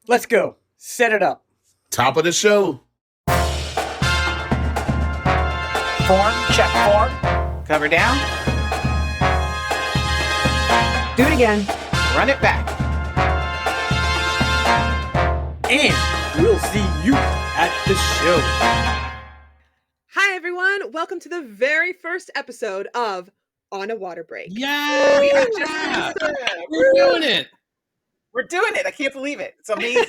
Let's go. Set it up. Top of the show. Form, check form. Cover down. Do it again. Run it back. And we'll see you at the show. Hi, everyone. Welcome to the very first episode of On a Water Break. Yeah, we're doing it. We're doing it. I can't believe it. It's amazing.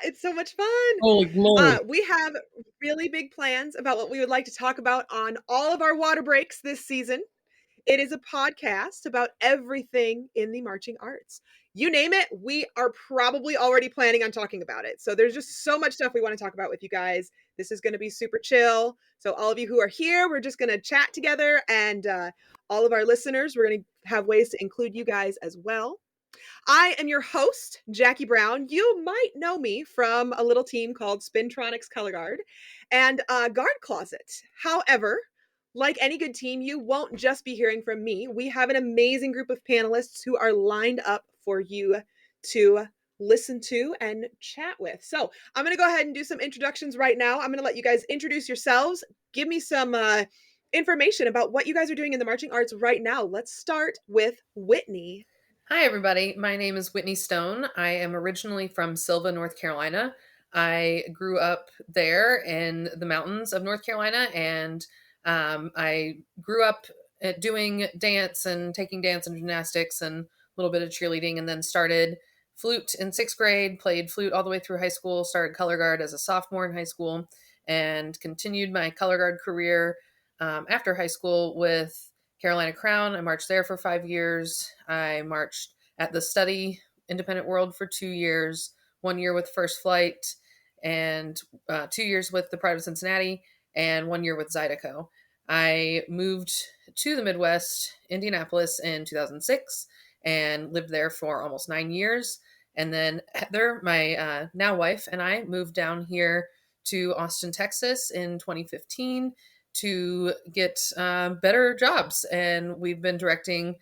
It's so much fun. Holy moly. We have really big plans about what we would like to talk about on all of our water breaks this season. It is a podcast about everything in the marching arts. You name it, we are probably already planning on talking about it. So there's just so much stuff we want to talk about with you guys. This is going to be super chill. So all of you who are here, we're just going to chat together, and all of our listeners, we're going to have ways to include you guys as well. I am your host, Jackie Brown. You might know me from a little team called Spintronics Color Guard and Guard Closet. However, like any good team, you won't just be hearing from me. We have an amazing group of panelists who are lined up for you to listen to and chat with. So I'm going to go ahead and do some introductions right now. I'm going to let you guys introduce yourselves. Give me some information about what you guys are doing in the marching arts right now. Let's start with Whitney. Hi, everybody. My name is Whitney Stone. I am originally from Sylva, North Carolina. I grew up there in the mountains of North Carolina, and I grew up doing dance and taking dance and gymnastics and a little bit of cheerleading, and then started flute in 6th grade, played flute all the way through high school, started color guard as a sophomore in high school, and continued my color guard career after high school with Carolina Crown. I marched there for 5 years. I marched at the Study Independent World for 2 years, 1 year with First Flight, and 2 years with the Pride of Cincinnati, and 1 year with Zydeco. I moved to the Midwest, Indianapolis, in 2006, and lived there for almost 9 years. And then Heather, my now wife, and I moved down here to Austin, Texas in 2015 to get better jobs. And we've been directing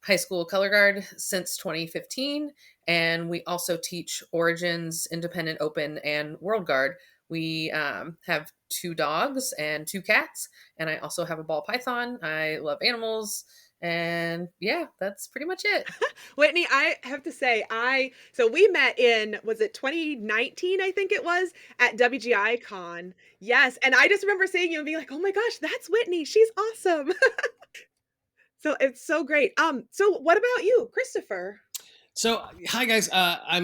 high school color guard since 2015. And we also teach Origins, Independent Open, and World Guard. We have 2 dogs and 2 cats. And I also have a ball python. I love animals. And yeah, that's pretty much it. Whitney, I have to say, so we met in, was it 2019, I think it was, at WGI Con. Yes, and I just remember seeing you and being like, oh my gosh, that's Whitney. She's awesome. So it's so great. So what about you, Christopher? So, hi guys. I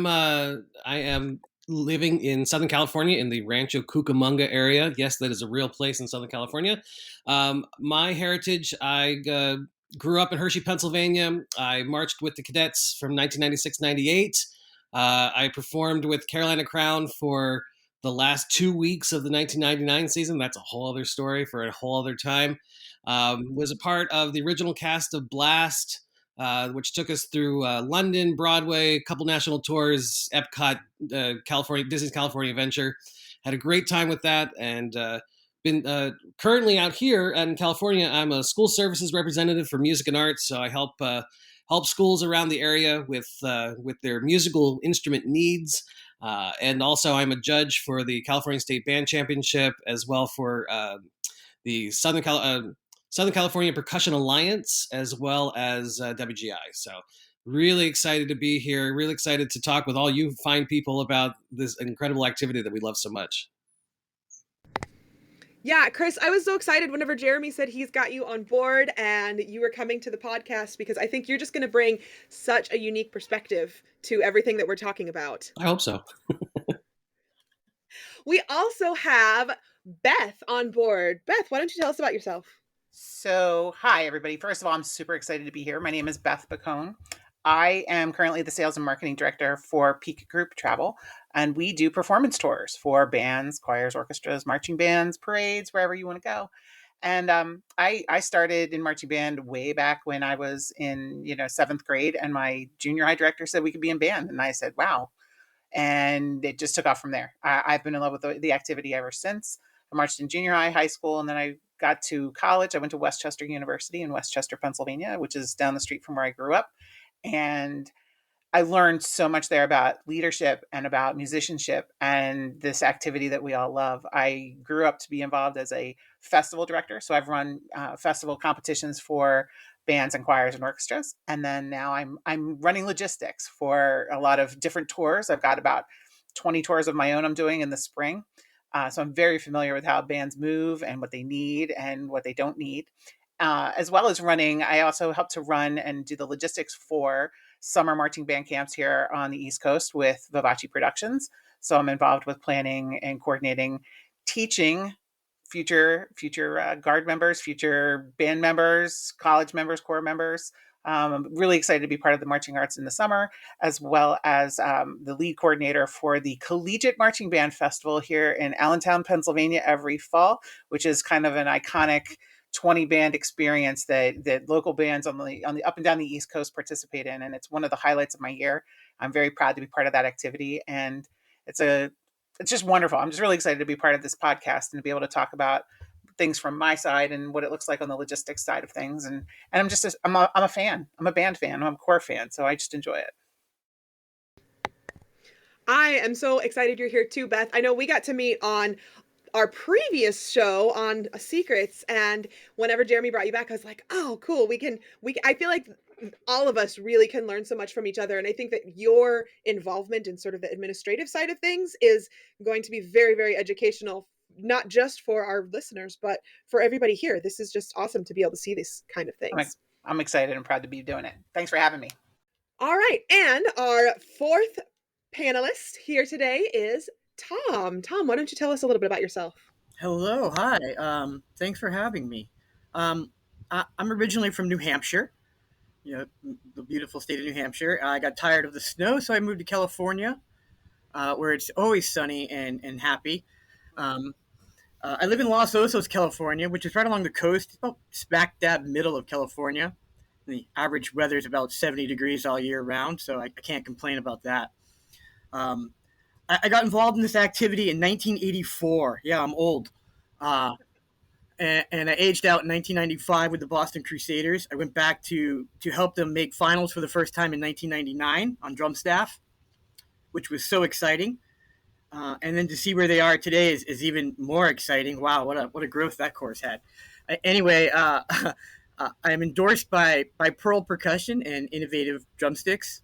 am living in Southern California in the Rancho Cucamonga area. Yes, that is a real place in Southern California. My heritage, I grew up in Hershey, Pennsylvania. I marched with the cadets from 1996-98. I performed with Carolina Crown for the last 2 weeks of the 1999 season. That's a whole other story for a whole other time. Was a part of the original cast of Blast, which took us through London, Broadway, a couple national tours, Epcot, California, Disney's California Adventure. Had a great time with that, and been currently out here in California. I'm a school services representative for music and arts, so I help schools around the area with their musical instrument needs. And also, I'm a judge for the California State Band Championship, as well for the Southern California Percussion Alliance, as well as WGI. So really excited to be here. Really excited to talk with all you fine people about this incredible activity that we love so much. Yeah, Chris, I was so excited whenever Jeremy said he's got you on board and you were coming to the podcast, because I think you're just going to bring such a unique perspective to everything that we're talking about. I hope so. We also have Beth on board. Beth, why don't you tell us about yourself? So, hi, everybody. First of all, I'm super excited to be here. My name is Beth Bacone. I am currently the sales and marketing director for Peak Group Travel, and we do performance tours for bands, choirs, orchestras, marching bands, parades, wherever you want to go. And I started in marching band way back when I was in 7th grade, and my junior high director said we could be in band, and I said, wow. And it just took off from there. I've been in love with the activity ever since. I marched in junior high, high school, and then I got to college. I went to Westchester University in Westchester, Pennsylvania, which is down the street from where I grew up. And I learned so much there about leadership and about musicianship and this activity that we all love. I grew up to be involved as a festival director, so I've run festival competitions for bands and choirs and orchestras, and then now I'm running logistics for a lot of different tours. I've got about 20 tours of my own I'm doing in the spring. So I'm very familiar with how bands move and what they need and what they don't need. As well as running, I also help to run and do the logistics for summer marching band camps here on the East Coast with Vivace Productions. So I'm involved with planning and coordinating, teaching future guard members, future band members, college members, corps members. I'm really excited to be part of the marching arts in the summer, as well as the lead coordinator for the Collegiate Marching Band Festival here in Allentown, Pennsylvania, every fall, which is kind of an iconic 20 band experience that local bands on the up and down the East Coast participate in, and it's one of the highlights of my year. I'm very proud to be part of that activity, and it's just wonderful. I'm just really excited to be part of this podcast and to be able to talk about things from my side and what it looks like on the logistics side of things. And I'm a fan. I'm a band fan. I'm a core fan, so I just enjoy it. I am so excited you're here too, Beth. I know we got to meet on our previous show on secrets, and whenever Jeremy brought you back, I was like, oh cool, I feel like all of us really can learn so much from each other, and I think that your involvement in sort of the administrative side of things is going to be very, very educational, not just for our listeners but for everybody here. This is just awesome to be able to see these kind of things. I'm excited and proud to be doing it. Thanks for having me. All right, and our fourth panelist here today is Tom. Tom, why don't you tell us a little bit about yourself? Hello, hi. Thanks for having me. I'm originally from New Hampshire, the beautiful state of New Hampshire. I got tired of the snow, so I moved to California, where it's always sunny and happy. I live in Los Osos, California, which is right along the coast, about smack dab middle of California. The average weather is about 70 degrees all year round, so I can't complain about that. I got involved in this activity in 1984. Yeah, I'm old. And I aged out in 1995 with the Boston Crusaders. I went back to help them make finals for the first time in 1999 on drum staff, which was so exciting. And then to see where they are today is even more exciting. Wow, what a growth that course had. Anyway, I am endorsed by Pearl Percussion and Innovative Drumsticks,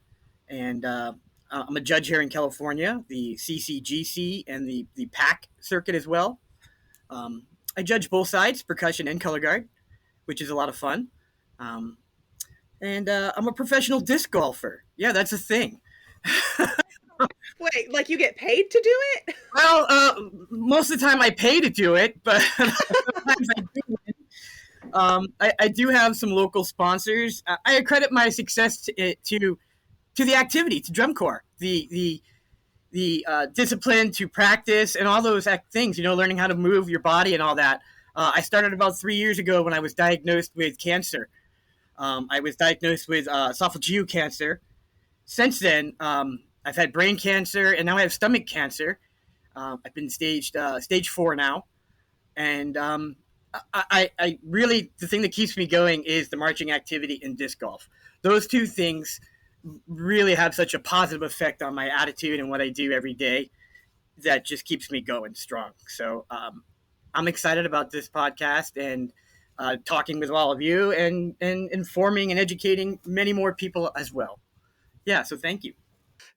and I'm a judge here in California, the CCGC and the PAC circuit as well. I judge both sides, percussion and color guard, which is a lot of fun. And I'm a professional disc golfer. Yeah, that's a thing. Wait, like you get paid to do it? Well, most of the time I pay to do it, but sometimes I do. I do have some local sponsors. I accredit my success to the activity, to drum corps, the discipline to practice and all those things, learning how to move your body and all that. I started about 3 years ago when I was diagnosed with cancer. I was diagnosed with esophageal cancer. Since then, I've had brain cancer, and now I have stomach cancer. I've been stage 4 now. And I really, the thing that keeps me going is the marching activity and disc golf. Those two things really have such a positive effect on my attitude and what I do every day that just keeps me going strong. So I'm excited about this podcast and talking with all of you and informing and educating many more people as well. Yeah, so thank you.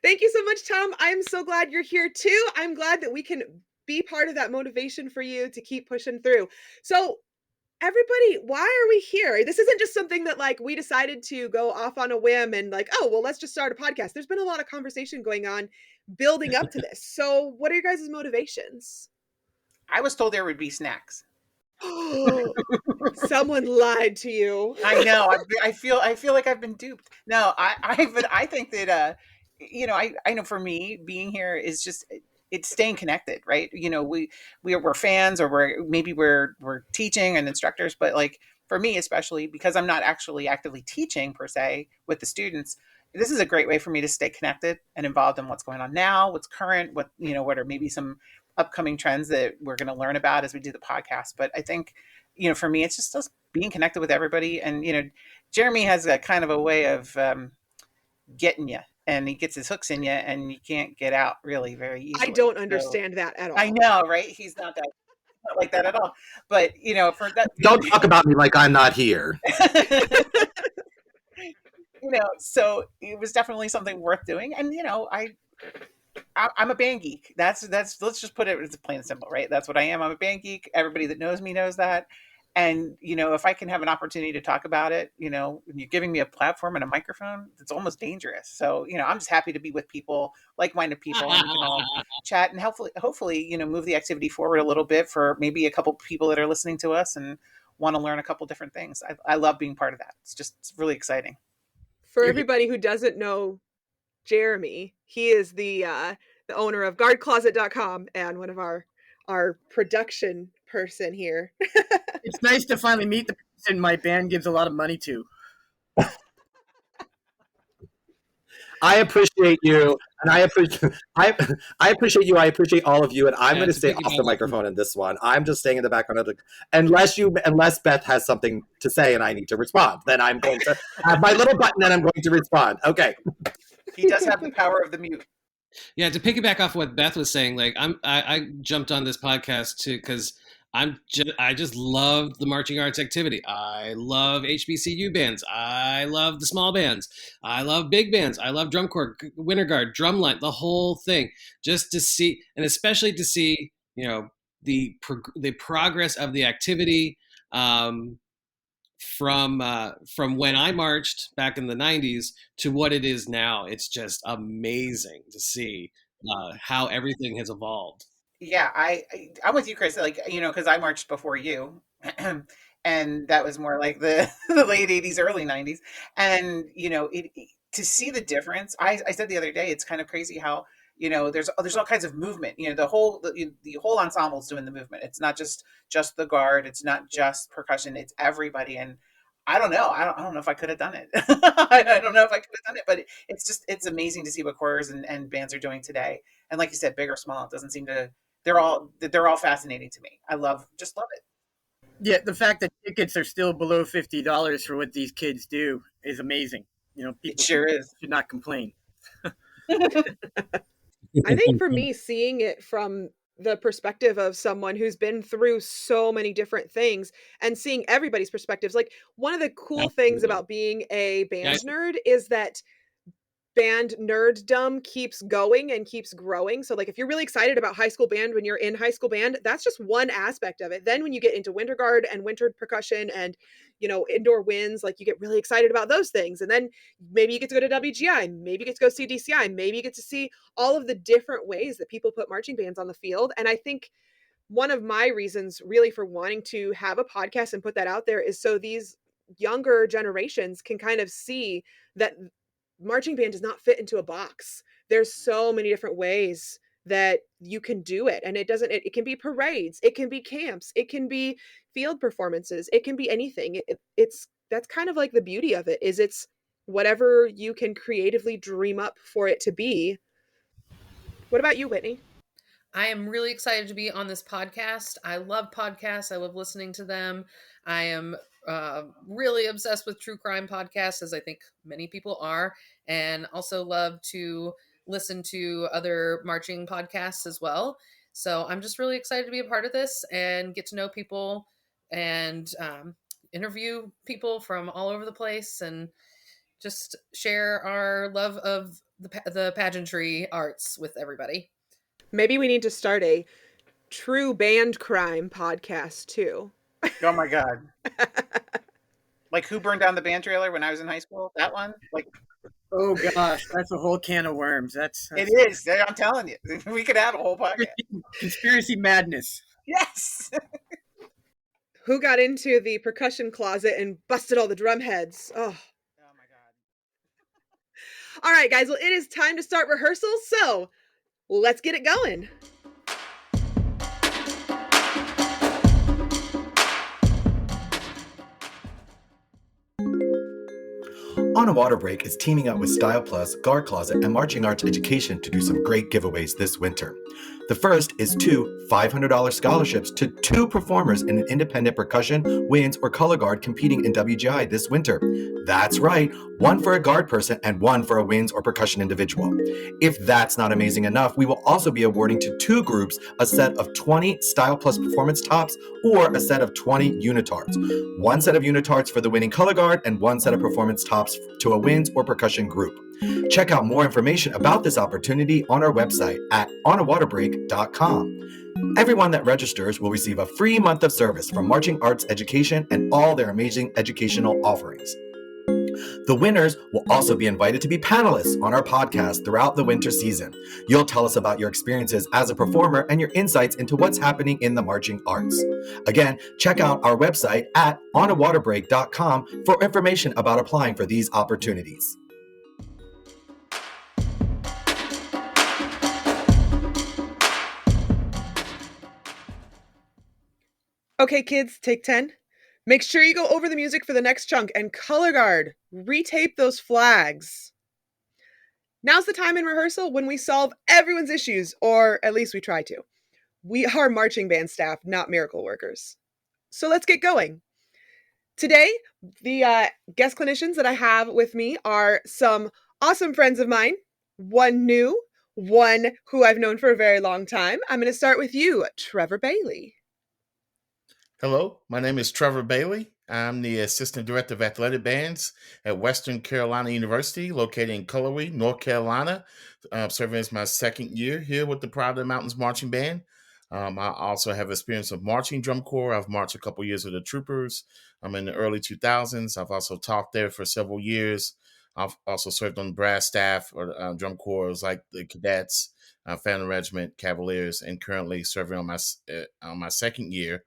Thank you so much, Tom. I'm so glad you're here too. I'm glad that we can be part of that motivation for you to keep pushing through. So everybody, why are we here? This isn't just something that like we decided to go off on a whim and like, oh, well, let's just start a podcast. There's been a lot of conversation going on building up to this. So what are your guys' motivations? I was told there would be snacks. Someone lied to you. I know. I feel like I've been duped. No, but I think that I know for me being here is just it's staying connected, right? We're fans, or we're teaching and instructors, but like for me especially, because I'm not actually actively teaching per se with the students, this is a great way for me to stay connected and involved in what's going on now, what's current, what are maybe some upcoming trends that we're going to learn about as we do the podcast. But I think for me it's just being connected with everybody, and Jeremy has a kind of a way of getting you and he gets his hooks in you, and you can't get out really very easily. I don't So understand that at all. I know, right? He's not like that at all. But for that, Don't talk about me like I'm not here. So it was definitely something worth doing. And I'm a band geek. That's let's just put it as plain and simple, right? That's what I am. I'm a band geek. Everybody that knows me knows that. And if I can have an opportunity to talk about it, when you're giving me a platform and a microphone, it's almost dangerous. So I'm just happy to be with people, like-minded people, and we can all chat and hopefully move the activity forward a little bit for maybe a couple people that are listening to us and want to learn a couple different things. I love being part of that. It's really exciting. For everybody who doesn't know Jeremy, he is the owner of guardcloset.com and one of our production person here. It's nice to finally meet the person my band gives a lot of money to. I appreciate you, and I appreciate you. I appreciate all of you, and I'm going to stay off the microphone in this one. I'm just staying in the background unless Beth has something to say and I need to respond. Then I'm going to have my little button and I'm going to respond. Okay. He does have the power of the mute. Yeah, to piggyback off what Beth was saying, like I jumped on this podcast too because I just love the marching arts activity. I love HBCU bands. I love the small bands. I love big bands. I love drum corps, winter guard, drumline, the whole thing. Just to see, and especially to see, the progress of the activity from when I marched back in the 90s to what it is now. It's just amazing to see how everything has evolved. Yeah, I'm with you, Chris. Because I marched before you, and that was more like the late '80s, early '90s, and to see the difference. I said the other day, it's kind of crazy how there's all kinds of movement. The whole ensemble's doing the movement. It's not just the guard. It's not just percussion. It's everybody. And I don't know. I don't know if I could have done it. I don't know if I could have done it, but it's amazing to see what choirs and bands are doing today. And like you said, big or small, it doesn't seem to. They're all fascinating to me. I love it. Yeah, the fact that tickets are still below $50 for what these kids do is amazing. People it sure is. should not complain. I think for me, seeing it from the perspective of someone who's been through so many different things and seeing everybody's perspectives, like one of the cool things about being a band nerd is that band nerddom keeps going and keeps growing. So like if you're really excited about high school band when you're in high school band, that's just one aspect of it. Then when you get into winter guard and winter percussion and indoor winds, like you get really excited about those things. And then maybe you get to go to WGI, maybe you get to go see DCI, maybe you get to see all of the different ways that people put marching bands on the field. And I think one of my reasons really for wanting to have a podcast and put that out there is so these younger generations can kind of see that marching band does not fit into a box. There's so many different ways that you can do it. And it can be parades, it can be camps, it can be field performances, it can be anything. That's kind of like the beauty of it, is it's whatever you can creatively dream up for it to be. What about you, Whitney? I am really excited to be on this podcast. I love podcasts. I love listening to them. I am really obsessed with true crime podcasts, as I think many people are, and also love to listen to other marching podcasts as well. So I'm just really excited to be a part of this and get to know people and interview people from all over the place and just share our love of the pageantry arts with everybody. Maybe we need to start a true band crime podcast too. Oh my God. Like Who Burned Down the Band Trailer when I was in high school? That one? Like, oh gosh, that's a whole can of worms. That's it is. I'm telling you. We could have a whole podcast. Conspiracy madness. Yes. Who got into the percussion closet and busted all the drum heads? Oh my God. All right, guys. Well, it is time to start rehearsal. So let's get it going. On a Water Break is teaming up with Style Plus, Guard Closet, and Marching Arts Education to do some great giveaways this winter. The first is 2 $500 scholarships to 2 performers in an independent percussion, winds, or color guard competing in WGI this winter. That's right, one for a guard person and one for a winds or percussion individual. If that's not amazing enough, we will also be awarding to two groups a set of 20 Style Plus Performance tops or a set of 20 unitards. One set of unitards for the winning color guard and one set of performance tops to a winds or percussion group. Check out more information about this opportunity on our website at onawaterbreak.com. Everyone that registers will receive a free month of service from Marching Arts Education and all their amazing educational offerings. The winners will also be invited to be panelists on our podcast throughout the winter season. You'll tell us about your experiences as a performer and your insights into what's happening in the marching arts. Again, check out our website at onawaterbreak.com for information about applying for these opportunities. Okay, kids, take 10. Make sure you go over the music for the next chunk and color guard. Retape those flags. Now's the time in rehearsal when we solve everyone's issues, or at least we try to. We are marching band staff, not miracle workers. So let's get going. Today, the guest clinicians that I have with me are some awesome friends of mine, one new, one who I've known for a very long time. I'm going to start with you, Trevor Bailey. Hello, my name is Trevor Bailey. I'm the Assistant Director of Athletic Bands at Western Carolina University, located in Cullowhee, North Carolina. Serving as my second year here with the Pride of the Mountains Marching Band. I also have experience of marching drum corps. I've marched a couple years with the Troopers. I'm in the early 2000s. I've also taught there for several years. I've also served on brass staff or drum corps like the Cadets, Phantom Regiment, Cavaliers, and currently serving on my second year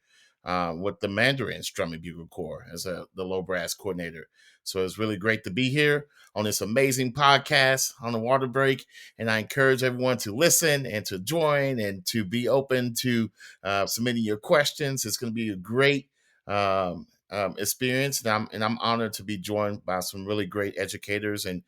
with the Mandarins Drum and Bugle Corps as the low brass coordinator. So it's really great to be here on this amazing podcast on the water break. And I encourage everyone to listen and to join and to be open to submitting your questions. It's going to be a great experience. And I'm honored to be joined by some really great educators and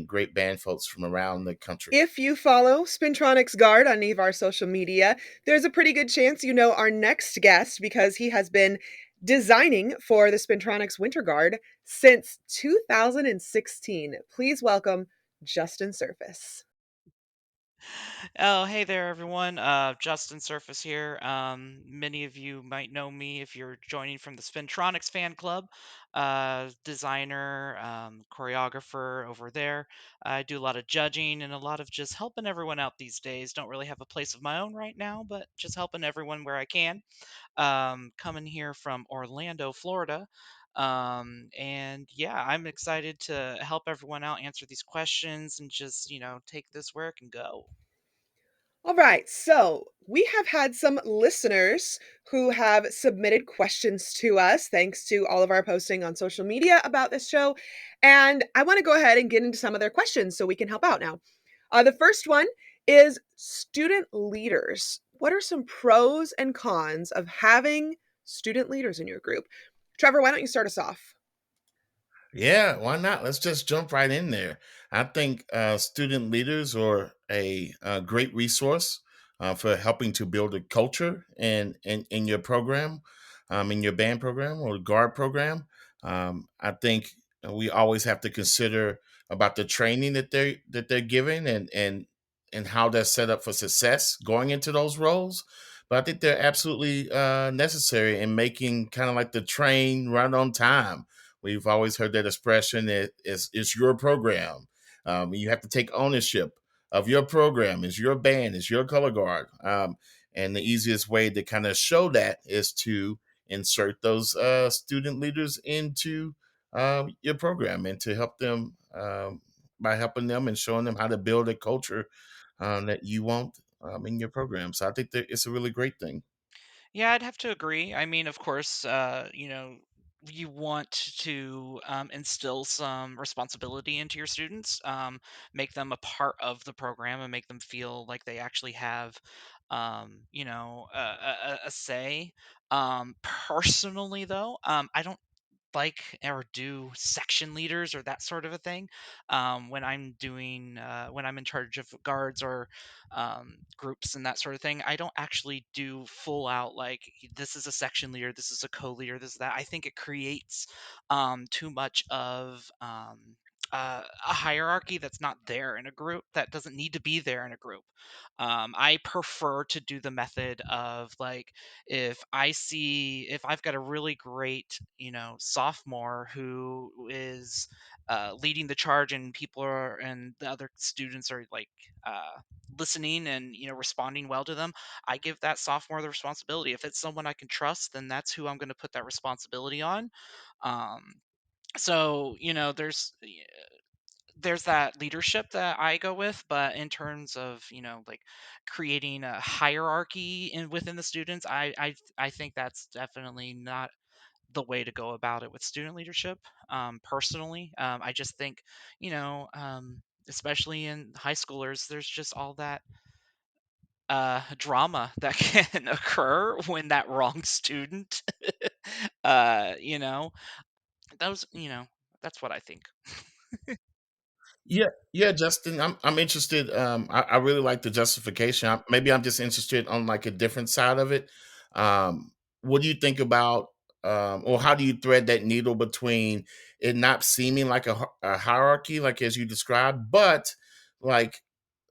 great band folks from around the country. If you follow Spintronics Guard on any of our social media, there's a pretty good chance you know our next guest because he has been designing for the Spintronics Winter Guard since 2016. Please welcome Justin Surface. Oh, hey there, everyone. Justin Surface here. Many of you might know me if you're joining from the Spintronics fan club. Designer, choreographer over there. I do a lot of judging and a lot of just helping everyone out these days. Don't really have a place of my own right now, but just helping everyone where I can. Coming here from Orlando, Florida. And yeah, I'm excited to help everyone out, answer these questions, and just, take this where it can go. All right, so we have had some listeners who have submitted questions to us thanks to all of our posting on social media about this show. And I want to go ahead and get into some of their questions so we can help out now. The first one is student leaders. What are some pros and cons of having student leaders in your group? Trevor, why don't you start us off? Yeah, why not? Let's just jump right in there. I think student leaders are a great resource for helping to build a culture in your program, in your band program or guard program. I think we always have to consider about the training that they're giving and how they're set up for success going into those roles. But I think they're absolutely necessary in making kind of like the train run on time. We've always heard that expression. It's your program. You have to take ownership of your program. It's your band. It's your color guard. And the easiest way to kind of show that is to insert those student leaders into your program and to help them by helping them and showing them how to build a culture that you want in your program. So I think that it's a really great thing. Yeah, I'd have to agree. I mean, of course, you want to instill some responsibility into your students, make them a part of the program, and make them feel like they actually have, a say. Personally, though, I don't like or do section leaders or that sort of a thing. When I'm doing when I'm in charge of guards or groups and that sort of thing, I don't actually do full out like this is a section leader, this is a co-leader, this is that. I think it creates too much of a hierarchy that's not there in a group, that doesn't need to be there in a group. I prefer to do the method of like, if I've got a really great, sophomore who is leading the charge, and and the other students are like listening and responding well to them, I give that sophomore the responsibility. If it's someone I can trust, then that's who I'm going to put that responsibility on. Um, so there's that leadership that I go with, but in terms of like creating a hierarchy within the students, I think that's definitely not the way to go about it with student leadership. Personally, I just think especially in high schoolers, there's just all that drama that can occur when that wrong student you know those that's what I think. Yeah, yeah, Justin, I'm interested. I really like the justification. Maybe I'm just interested on like a different side of it. What do you think about, or how do you thread that needle between it not seeming like a hierarchy, like as you described, but like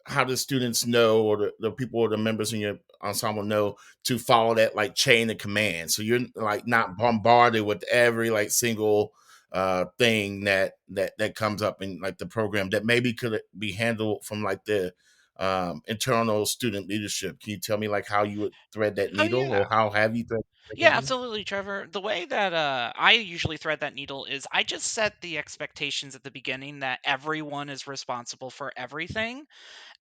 how do students know, or the people or the members in your ensemble know to follow that like chain of command, so you're like not bombarded with every like single thing that comes up in like the program that maybe could be handled from like the internal student leadership. Can you tell me like how you would thread that Oh needle, yeah. or how have you thread that Yeah, needle? absolutely, Trevor. The way that I usually thread that needle is I just set the expectations at the beginning that everyone is responsible for everything.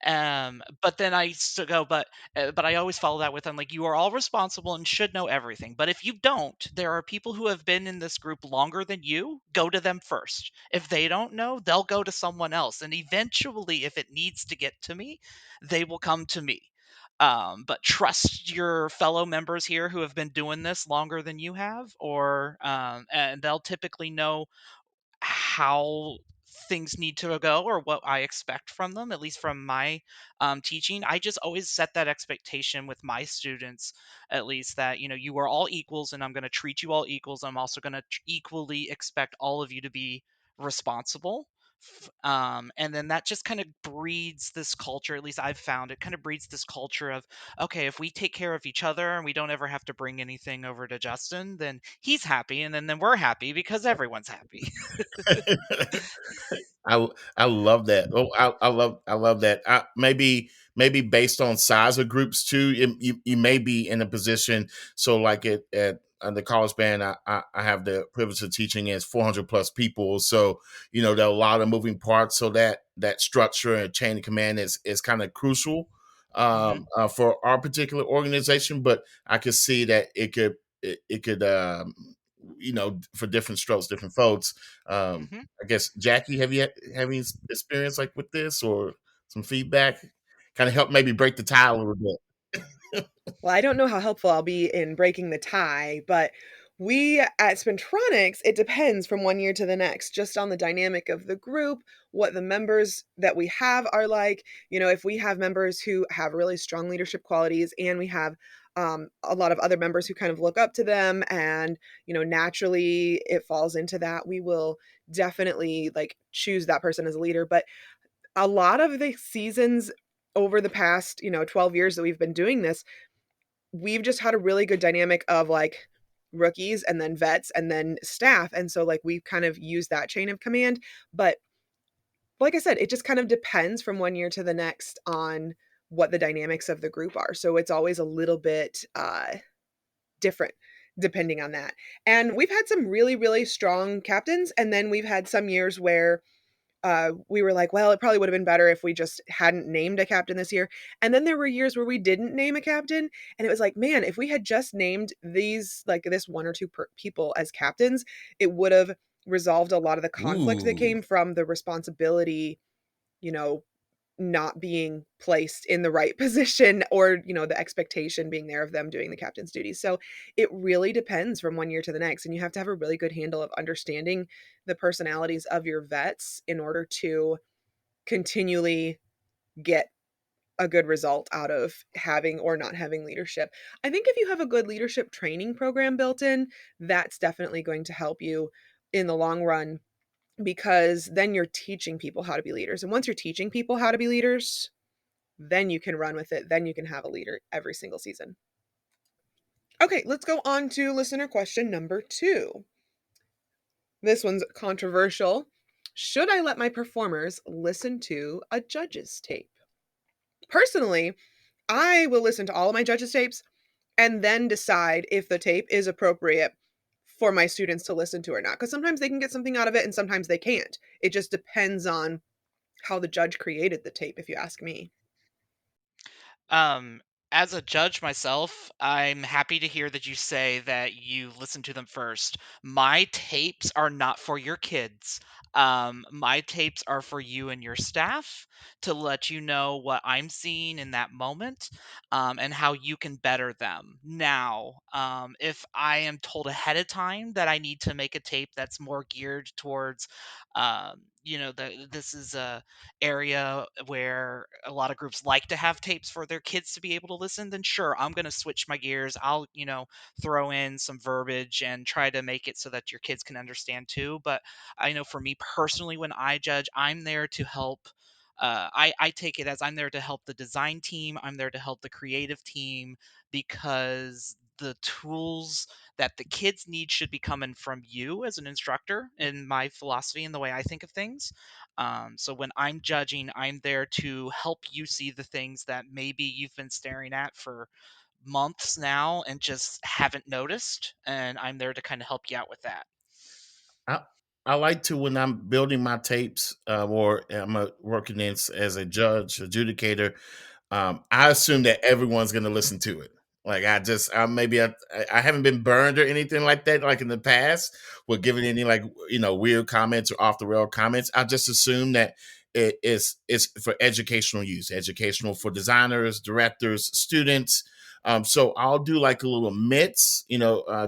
But then I still go, but I always follow that with, I'm like, you are all responsible and should know everything. But if you don't, there are people who have been in this group longer than you. Go to them first. If they don't know, they'll go to someone else, and eventually, if it needs to get to me, they will come to me. But trust your fellow members here who have been doing this longer than you have, or and they'll typically know how things need to go or what I expect from them, at least from my teaching. I just always set that expectation with my students, at least, that, you are all equals and I'm going to treat you all equals. I'm also going to equally expect all of you to be responsible. And then that just kind of breeds this culture, at least I've found it kind of breeds this culture of, okay, if we take care of each other and we don't ever have to bring anything over to Justin, then he's happy, and then we're happy because everyone's happy. I love that. Oh, I love that. Maybe based on size of groups too. You may be in a position. So like at the college band, I have the privilege of teaching as 400 plus people. So there are a lot of moving parts. So that structure and chain of command is kind of crucial Hmm. for our particular organization. But I could see that it could for different strokes, different folks. Hmm. I guess Jackie, have any experience like with this, or some feedback? Kind of help maybe break the tie a little bit. Well, I don't know how helpful I'll be in breaking the tie, but we at Spintronics, it depends from one year to the next, just on the dynamic of the group, what the members that we have are like. If we have members who have really strong leadership qualities, and we have a lot of other members who kind of look up to them, and naturally it falls into that, we will definitely like choose that person as a leader. But a lot of the seasons over the past 12 years that we've been doing this, we've just had a really good dynamic of like rookies and then vets and then staff. And so like we've kind of used that chain of command. But like I said, it just kind of depends from one year to the next on what the dynamics of the group are. So it's always a little bit different depending on that. And we've had some really, really strong captains. And then we've had some years where we were like, well, it probably would have been better if we just hadn't named a captain this year. And then there were years where we didn't name a captain. And it was like, man, if we had just named these, like this one or two people as captains, it would have resolved a lot of the conflict that Ooh. came from the responsibility, you know, not being placed in the right position, or, the expectation being there of them doing the captain's duties. So it really depends from one year to the next. And you have to have a really good handle of understanding the personalities of your vets in order to continually get a good result out of having or not having leadership. I think if you have a good leadership training program built in, that's definitely going to help you in the long run, because then you're teaching people how to be leaders. And once you're teaching people how to be leaders, then you can run with it. Then you can have a leader every single season. Okay, let's go on to listener question number 2. This one's controversial. Should I let my performers listen to a judge's tape? Personally, I will listen to all of my judges' tapes and then decide if the tape is appropriate for my students to listen to or not. Because sometimes they can get something out of it and sometimes they can't. It just depends on how the judge created the tape, if you ask me. Um, as a judge myself, I'm happy to hear that you say that you listen to them first. My tapes are not for your kids. My tapes are for you and your staff to let you know what I'm seeing in that moment, and how you can better them. Now, if I am told ahead of time that I need to make a tape that's more geared towards, this is a area where a lot of groups like to have tapes for their kids to be able to listen, then sure, I'm going to switch my gears. I'll, throw in some verbiage and try to make it so that your kids can understand too. But I know for me personally, when I judge, I'm there to help. I take it as I'm there to help the design team. I'm there to help the creative team, because the tools that the kids need should be coming from you as an instructor, in my philosophy and the way I think of things. So when I'm judging, I'm there to help you see the things that maybe you've been staring at for months now and just haven't noticed. And I'm there to kind of help you out with that. I, I like to, when I'm building my tapes, or I'm working as a judge, adjudicator, I assume that everyone's going to listen to it. Like I haven't been burned or anything like that, like in the past, with giving any like weird comments or off the rail comments. I just assume that it's for educational use, educational for designers, directors, students. So I'll do like a little mix,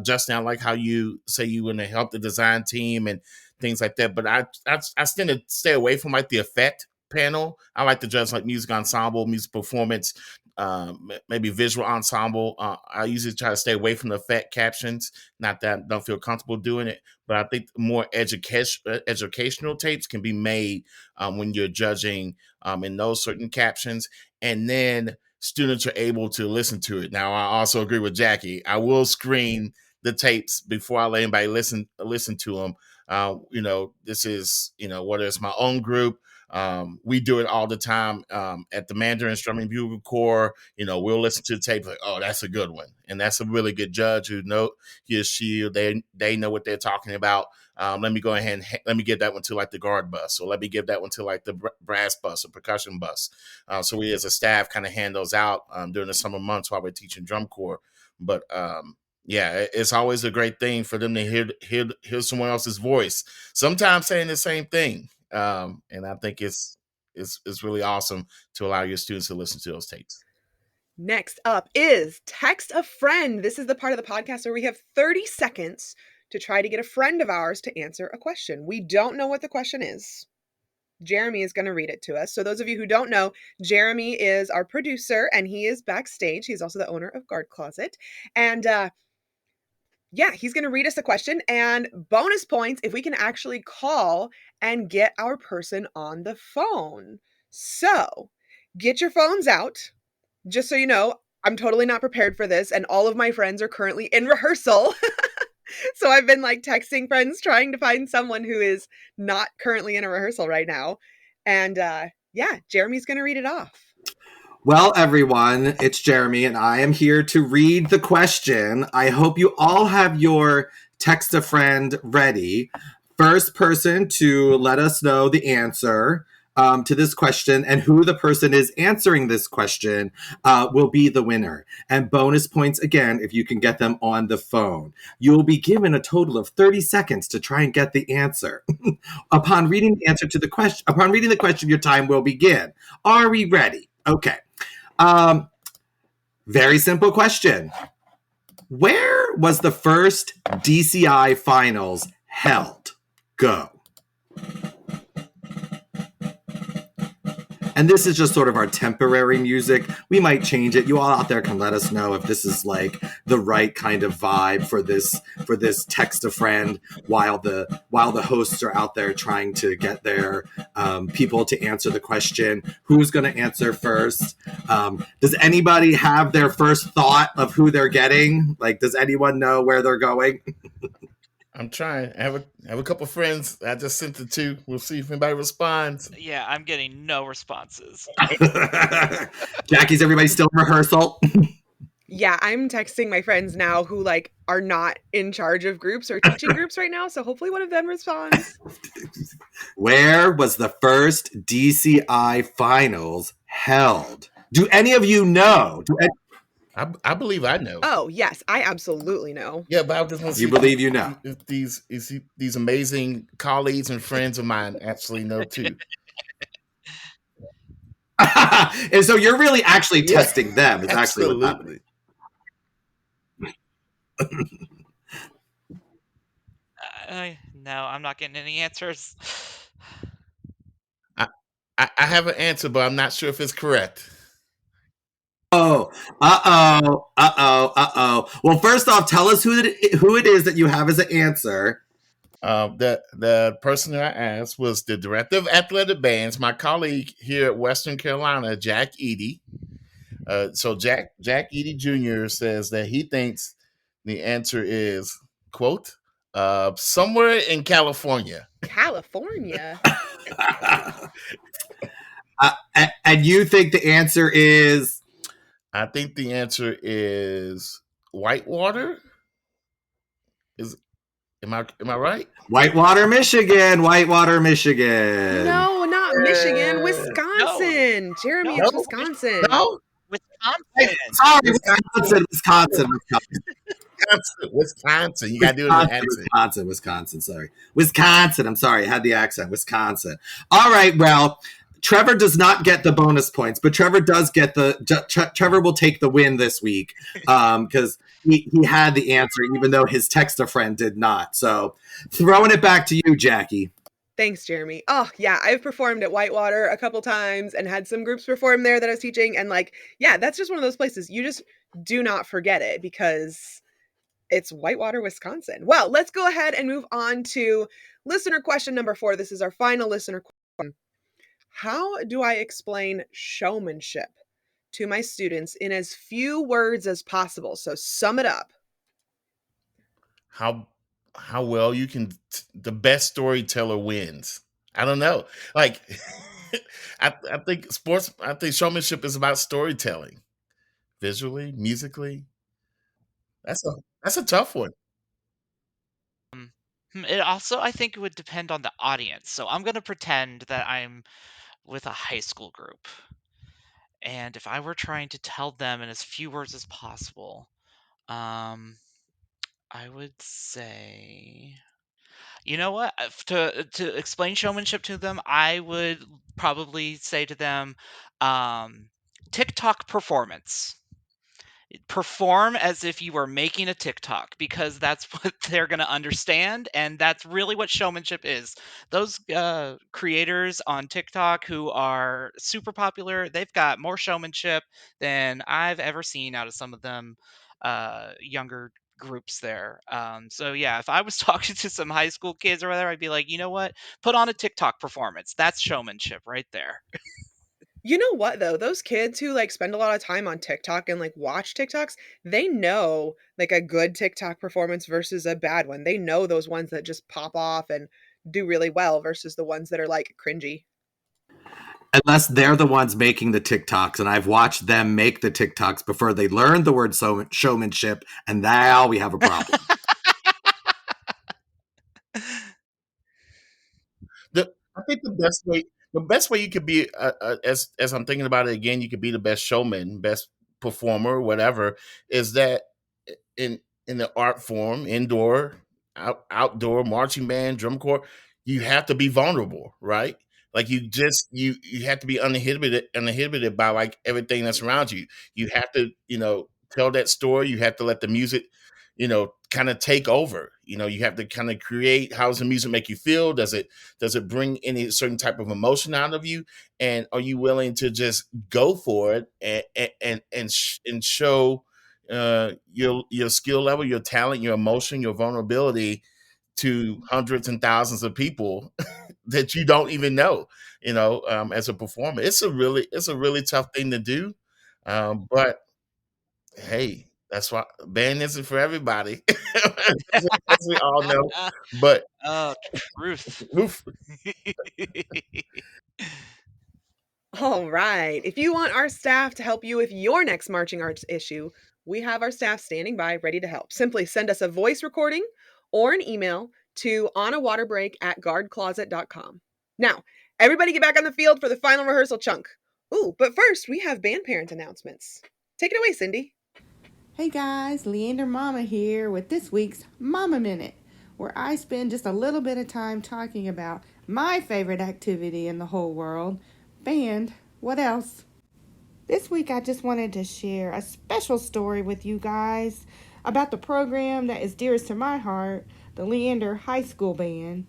Justin. I like how you say you want to help the design team and things like that, but I tend to stay away from like the effect panel. I like to judge like music ensemble, music performance, maybe visual ensemble. I usually try to stay away from the effect captions. Not that I don't feel comfortable doing it, but I think more educational tapes can be made when you're judging in those certain captions, and then students are able to listen to it. Now, I also agree with Jackie. I will screen the tapes before I let anybody listen to them. This is, whether it's my own group, we do it all the time at the Mandarin Strumming Bugle Corps. We'll listen to the tape like, oh, that's a good one, and that's a really good judge who know he or she, they know what they're talking about. Let me go ahead and let me give that one to like the guard bus, or let me give that one to like the brass bus or percussion bus. So we as a staff kind of hand those out during the summer months while we're teaching drum corps. But yeah, it's always a great thing for them to hear someone else's voice, sometimes saying the same thing. And I think it's really awesome to allow your students to listen to those tapes. Next up is Text a Friend. This is the part of the podcast where we have 30 seconds to try to get a friend of ours to answer a question. We don't know what the question is. Jeremy is going to read it to us. So those of you who don't know, Jeremy is our producer and he is backstage. He's also the owner of Guard Closet. And he's going to read us the question, and bonus points if we can actually call and get our person on the phone. So get your phones out. Just so you know, I'm totally not prepared for this, and all of my friends are currently in rehearsal. So I've been like texting friends trying to find someone who is not currently in a rehearsal right now. And Jeremy's going to read it off. Well, everyone, it's Jeremy, and I am here to read the question. I hope you all have your text a friend ready. First person to let us know the answer to this question, and who the person is answering this question will be the winner. And bonus points again if you can get them on the phone. You will be given a total of 30 seconds to try and get the answer. Upon reading the answer to the question, your time will begin. Are we ready? Okay. Very simple question. Where was the first DCI finals held? Go. And this is just sort of our temporary music. We might change it. You all out there can let us know if this is like the right kind of vibe for this text a friend while the hosts are out there trying to get their people to answer the question. Who's going to answer first? Does anybody have their first thought of who they're getting? Like, does anyone know where they're going? I'm trying. I have a couple friends I just sent it to. We'll see if anybody responds. Yeah, I'm getting no responses. Jackie's everybody still in rehearsal? Yeah, I'm texting my friends now who like are not in charge of groups or teaching groups right now, so hopefully one of them responds. Where was the first DCI finals held? Do any of you know? I believe I know. Oh, yes, I absolutely know. Yeah, but I just want to see. You believe you know. If these amazing colleagues and friends of mine actually know too. And so you're really actually testing them. It's actually what's happening. No, I'm not getting any answers. I have an answer, but I'm not sure if it's correct. Oh, Well, first off, tell us who it is that you have as an answer. The person that I asked was the director of athletic bands, my colleague here at Western Carolina, Jack Eady. So Jack Eady Jr. says that he thinks the answer is, quote, somewhere in California. California? And you think the answer is? I think the answer is Whitewater. Am I right? Whitewater, Michigan. No, not Michigan. Wisconsin. No. Jeremy, it's Wisconsin. No. Wisconsin. Wisconsin. You gotta do it in the accent. Wisconsin. Sorry, Wisconsin. I'm sorry, I had the accent. Wisconsin. All right. Well, Trevor does not get the bonus points, but Trevor does get Trevor will take the win this week because he had the answer, even though his texter friend did not. So, throwing it back to you, Jackie. Thanks, Jeremy. Oh, yeah, I've performed at Whitewater a couple times and had some groups perform there that I was teaching. And that's just one of those places you just do not forget it because it's Whitewater, Wisconsin. Well, let's go ahead and move on to listener question number 4. This is our final listener question. How do I explain showmanship to my students in as few words as possible? So sum it up. How well you can, the best storyteller wins. I don't know. Like, I think showmanship is about storytelling, visually, musically. That's a tough one. It also, I think, would depend on the audience. So I'm going to pretend that I'm with a high school group. And if I were trying to tell them in as few words as possible, I would say, you know what? To explain showmanship to them, I would probably say to them, TikTok performance. Perform as if you were making a TikTok because that's what they're going to understand. And that's really what showmanship is. Those creators on TikTok who are super popular, they've got more showmanship than I've ever seen out of some of them younger groups there. So yeah, if I was talking to some high school kids or whatever, I'd be like, you know what? Put on a TikTok performance. That's showmanship right there. You know what, though? Those kids who spend a lot of time on TikTok and watch TikToks, they know a good TikTok performance versus a bad one. They know those ones that just pop off and do really well versus the ones that are cringy. Unless they're the ones making the TikToks, and I've watched them make the TikToks before they learned the word showmanship, and now we have a problem. I think the the best way you could be, as I'm thinking about it again, you could be the best showman, best performer, whatever, is that in in the art form, indoor, outdoor, marching band, drum corps, you have to be vulnerable, right? Like you have to be uninhibited by like everything that's around you. You have to, tell that story. You have to let the music, kind of take over. You have to kind of create. How does the music make you feel? Does it bring any certain type of emotion out of you? And are you willing to just go for it and show your skill level, your talent, your emotion, your vulnerability to hundreds and thousands of people that you don't even know, as a performer. It's a really tough thing to do. But hey, that's why band isn't for everybody, as we all know. But Oh, truth. oof, All right. If you want our staff to help you with your next marching arts issue, we have our staff standing by ready to help. Simply send us a voice recording or an email to onawaterbreak@guardcloset.com. Now, everybody get back on the field for the final rehearsal chunk. Ooh, but first we have band parent announcements. Take it away, Cindy. Hey guys, Leander Mama here with this week's Mama Minute, where I spend just a little bit of time talking about my favorite activity in the whole world, band. What else? This week I just wanted to share a special story with you guys about the program that is dearest to my heart, the Leander High School Band.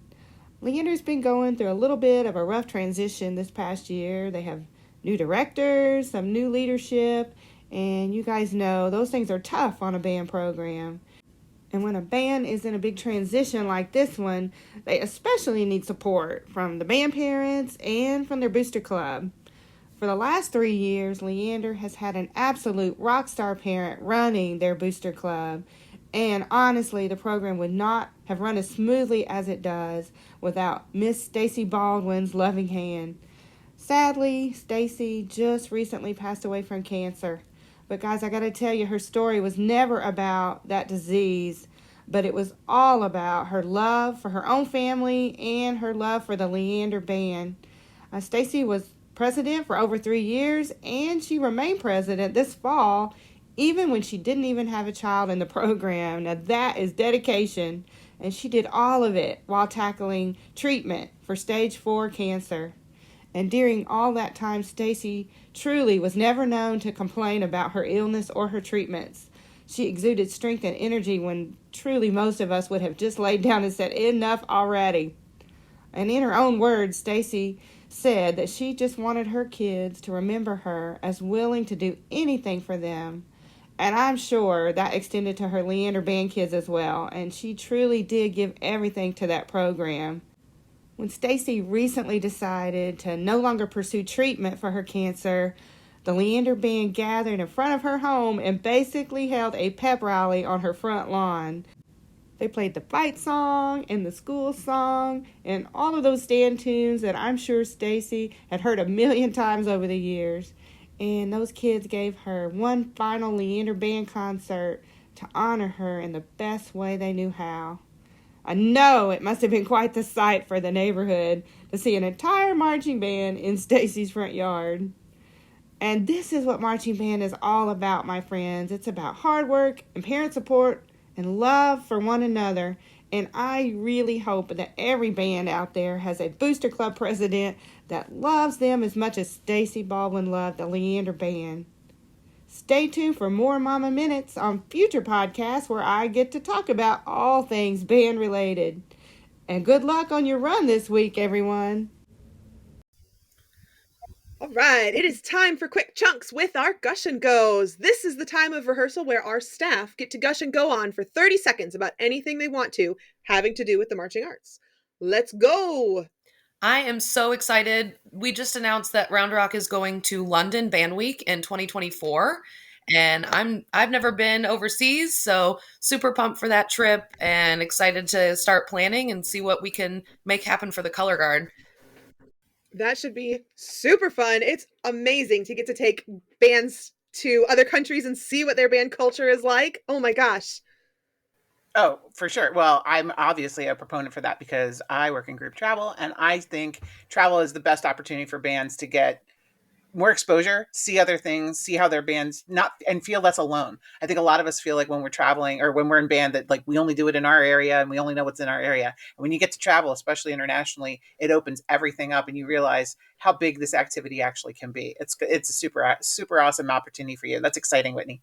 Leander's been going through a little bit of a rough transition this past year. They have new directors, some new leadership, and you guys know those things are tough on a band program. And when a band is in a big transition like this one, they especially need support from the band parents and from their booster club. For the last 3 years, Leander has had an absolute rock star parent running their booster club. And honestly, the program would not have run as smoothly as it does without Miss Stacy Baldwin's loving hand. Sadly, Stacy just recently passed away from cancer. But guys, I gotta tell you, her story was never about that disease, but it was all about her love for her own family and her love for the Leander Band. Stacy was president for over 3 years, and she remained president this fall, even when she didn't even have a child in the program. Now that is dedication, and she did all of it while tackling treatment for stage 4 cancer. And during all that time, Stacy truly was never known to complain about her illness or her treatments. She exuded strength and energy when truly most of us would have just laid down and said, enough already. And in her own words, Stacy said that she just wanted her kids to remember her as willing to do anything for them. And I'm sure that extended to her Leander Band kids as well. And she truly did give everything to that program. When Stacy recently decided to no longer pursue treatment for her cancer, the Leander Band gathered in front of her home and basically held a pep rally on her front lawn. They played the fight song and the school song and all of those stand tunes that I'm sure Stacy had heard a million times over the years. And those kids gave her one final Leander Band concert to honor her in the best way they knew how. I know it must have been quite the sight for the neighborhood to see an entire marching band in Stacy's front yard. And this is what marching band is all about, my friends. It's about hard work and parent support and love for one another. And I really hope that every band out there has a booster club president that loves them as much as Stacy Baldwin loved the Leander Band. Stay tuned for more Mama Minutes on future podcasts where I get to talk about all things band related. And good luck on your run this week, everyone. All right, it is time for quick chunks with our Gush and Goes. This is the time of rehearsal where our staff get to gush and go on for 30 seconds about anything they want to, having to do with the marching arts. Let's go! I am so excited. We just announced that Round Rock is going to London Band Week in 2024. And I've never been overseas, so super pumped for that trip and excited to start planning and see what we can make happen for the color guard. That should be super fun. It's amazing to get to take bands to other countries and see what their band culture is like. Oh my gosh. Oh, for sure. Well, I'm obviously a proponent for that because I work in group travel, and I think travel is the best opportunity for bands to get more exposure, see other things, see how their bands not and feel less alone. I think a lot of us feel like when we're traveling or when we're in band that like we only do it in our area and we only know what's in our area. And when you get to travel, especially internationally, it opens everything up and you realize how big this activity actually can be. It's a super awesome opportunity for you. That's exciting, Whitney.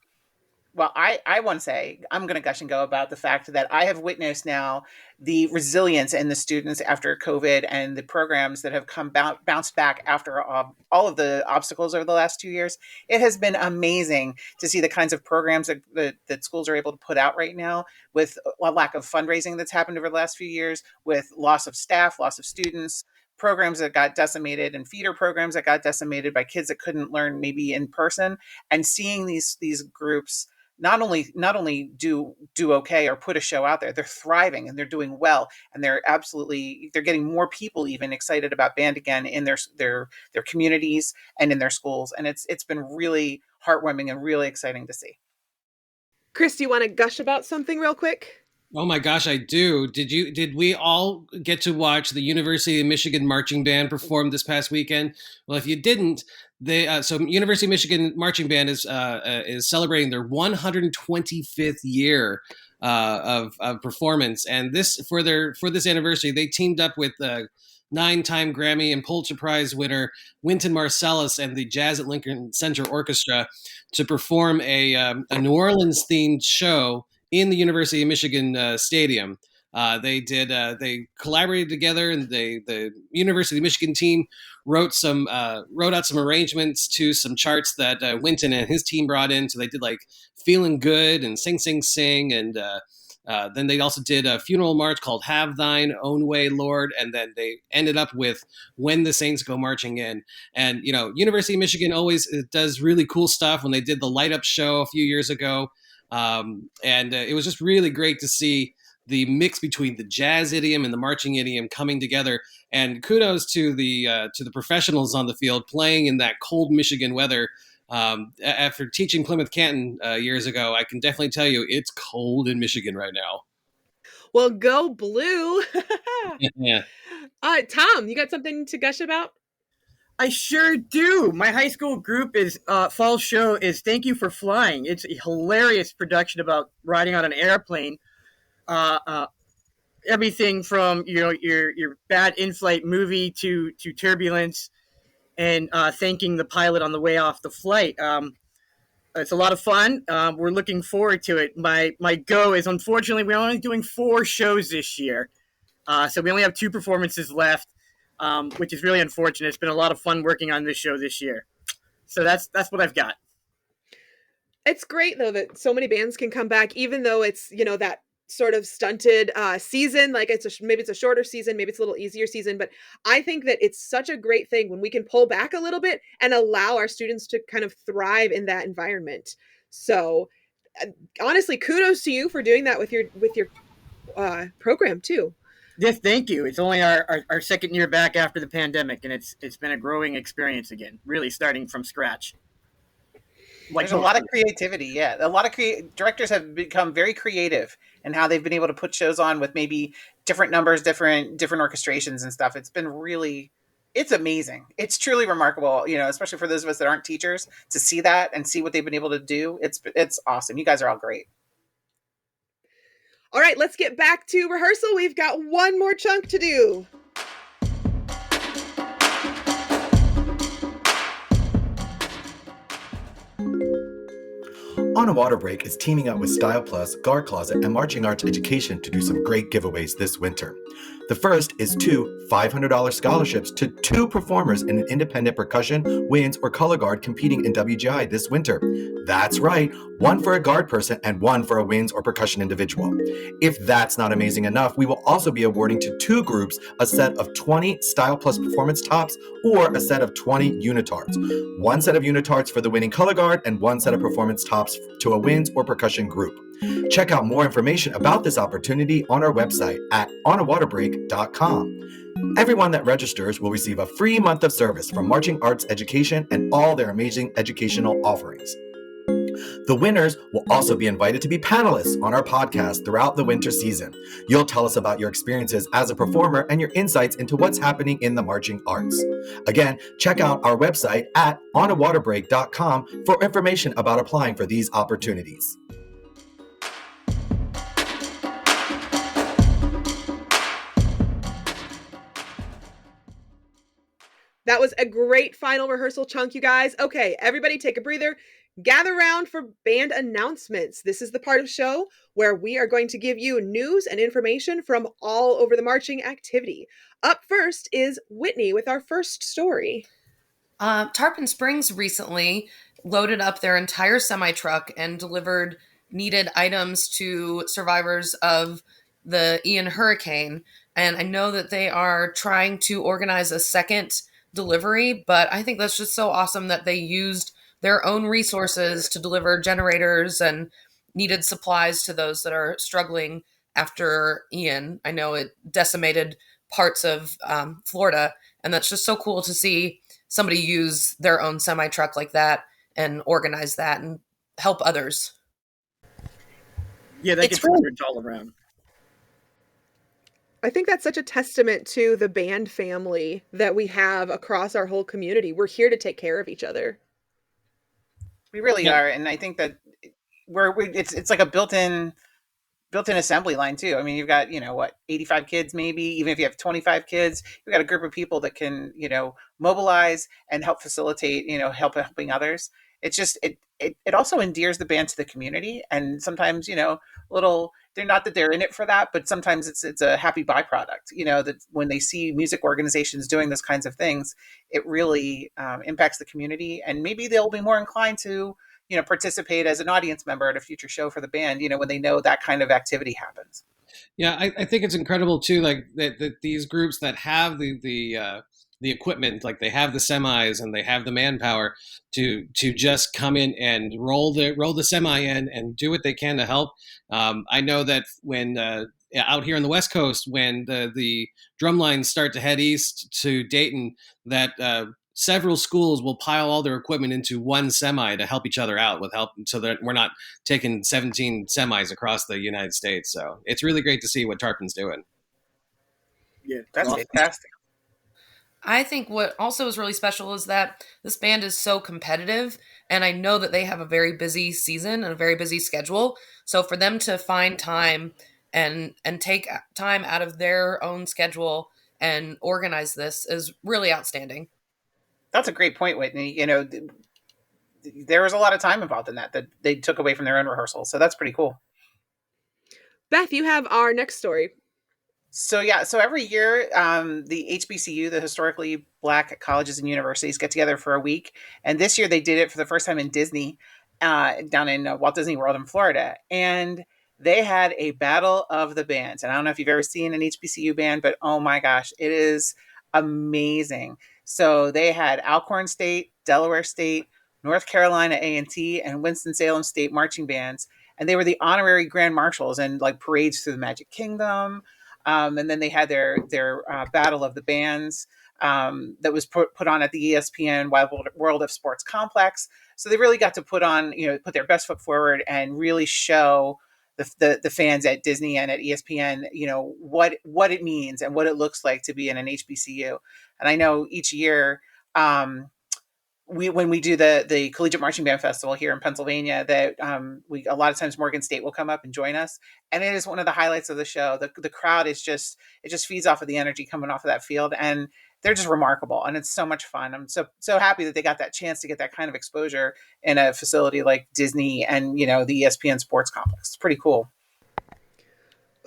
Well, I want to say I'm going to gush and go about the fact that I have witnessed now the resilience in the students after COVID and the programs that have bounced back after all of the obstacles over the last 2 years. It has been amazing to see the kinds of programs that schools are able to put out right now with a lack of fundraising that's happened over the last few years, with loss of staff, loss of students, programs that got decimated and feeder programs that got decimated by kids that couldn't learn maybe in person, and seeing these groups not only do okay or put a show out there, they're thriving and they're doing well, and they're getting more people even excited about band again in their communities and in their schools, and it's been really heartwarming and really exciting to see. Chris, do you want to gush about something real quick? Oh my gosh, I do. Did we all get to watch the University of Michigan marching band perform this past weekend? Well, if you didn't, so University of Michigan marching band is celebrating their 125th year of performance, and for this anniversary, they teamed up with 9-time Grammy and Pulitzer Prize winner Wynton Marsalis and the Jazz at Lincoln Center Orchestra to perform a New Orleans themed show in the University of Michigan stadium. They collaborated together, and the University of Michigan team wrote out some arrangements to some charts that Wynton and his team brought in. So they did like "Feeling Good" and "Sing Sing Sing," and then they also did a funeral march called "Have Thine Own Way, Lord," and then they ended up with "When the Saints Go Marching In." And University of Michigan always does really cool stuff. When they did the light up show a few years ago. It was just really great to see the mix between the jazz idiom and the marching idiom coming together. And kudos to the professionals on the field playing in that cold Michigan weather. After teaching Plymouth Canton years ago, I can definitely tell you it's cold in Michigan right now. Well, go blue. Yeah. Tom, you got something to gush about? I sure do. My high school group fall show is "Thank You for Flying." It's a hilarious production about riding on an airplane. Everything from your bad in-flight movie to turbulence, and thanking the pilot on the way off the flight. It's a lot of fun. We're looking forward to it. My go is, unfortunately, we're only doing 4 shows this year, so we only have 2 performances left. Which is really unfortunate. It's been a lot of fun working on this show this year. So that's what I've got. It's great though that so many bands can come back, even though it's that sort of stunted season. Like maybe it's a shorter season, maybe it's a little easier season, but I think that it's such a great thing when we can pull back a little bit and allow our students to kind of thrive in that environment. So honestly, kudos to you for doing that with your program too. Yes, thank you. It's only our second year back after the pandemic, and it's been a growing experience again, really starting from scratch. There's a lot of creativity. Yeah, a lot of directors have become very creative in how they've been able to put shows on with maybe different numbers, different orchestrations and stuff. It's amazing. It's truly remarkable, especially for those of us that aren't teachers, to see that and see what they've been able to do. It's awesome. You guys are all great. All right, let's get back to rehearsal. We've got one more chunk to do. On a Water Break is teaming up with Style Plus, Guard Closet, and Marching Arts Education to do some great giveaways this winter. The first is 2 $500 scholarships to 2 performers in an independent percussion, winds, or color guard competing in WGI this winter. That's right, 1 for a guard person and 1 for a winds or percussion individual. If that's not amazing enough, we will also be awarding to 2 groups a set of 20 Style Plus performance tops or a set of 20 unitards. 1 set of unitards for the winning color guard and 1 set of performance tops to a winds or percussion group. Check out more information about this opportunity on our website at onawaterbreak.com. Everyone that registers will receive a free month of service from Marching Arts Education and all their amazing educational offerings. The winners will also be invited to be panelists on our podcast throughout the winter season. You'll tell us about your experiences as a performer and your insights into what's happening in the marching arts. Again, check out our website at onawaterbreak.com for information about applying for these opportunities. That was a great final rehearsal chunk, you guys. Okay, everybody take a breather. Gather round for band announcements. This is the part of the show where we are going to give you news and information from all over the marching activity. Up first is Whitney with our first story. Tarpon Springs recently loaded up their entire semi-truck and delivered needed items to survivors of the Ian hurricane. And I know that they are trying to organize a second delivery, but I think that's just so awesome that they used their own resources to deliver generators and needed supplies to those that are struggling after Ian. I know it decimated parts of Florida, and that's just so cool to see somebody use their own semi-truck like that and organize that and help others. Yeah, that gets coverage all around. I think that's such a testament to the band family that we have across our whole community. We're here to take care of each other. We really are, and I think that it's like a built-in assembly line too. I mean, you've got 85 kids, maybe even if you have 25 kids, you've got a group of people that can mobilize and help facilitate helping others. It's just it also endears the band to the community, and sometimes they're not that they're in it for that, but sometimes it's a happy byproduct. That when they see music organizations doing those kinds of things, it really impacts the community, and maybe they'll be more inclined to participate as an audience member at a future show for the band, when they know that kind of activity happens. Yeah, I think it's incredible too, like that these groups that have the equipment, like they have the semis and they have the manpower to just come in and roll the semi in and do what they can to help. I know that when out here on the West Coast, when the drum lines start to head east to Dayton, that several schools will pile all their equipment into one semi to help each other out with help, so that we're not taking 17 semis across the United States. So it's really great to see what Tarpon's doing. Yeah, that's awesome. fantastic. I think what also is really special is that this band is so competitive, and I know that they have a very busy season and a very busy schedule. So for them to find time and take time out of their own schedule and organize this is really outstanding. That's a great point, Whitney. There was a lot of time involved in that they took away from their own rehearsals. So that's pretty cool. Beth, you have our next story. So every year, the HBCU, the Historically Black Colleges and Universities, get together for a week. And this year they did it for the first time in Disney, down in Walt Disney World in Florida. And they had a battle of the bands. And I don't know if you've ever seen an HBCU band, but oh my gosh, it is amazing. So they had Alcorn State, Delaware State, North Carolina A&T, and Winston-Salem State marching bands. And they were the honorary grand marshals and like parades through the Magic Kingdom. And then they had their battle of the bands that was put on at the ESPN Wide World of Sports complex. So they really got to put their best foot forward and really show the fans at Disney and at ESPN, what it means and what it looks like to be in an HBCU. And I know each year, when we do the Collegiate Marching Band Festival here in Pennsylvania, that a lot of times Morgan State will come up and join us, and it is one of the highlights of the show. The crowd is just feeds off of the energy coming off of that field, and they're just remarkable, and it's so much fun. I'm so happy that they got that chance to get that kind of exposure in a facility like Disney and the ESPN Sports Complex. It's pretty cool.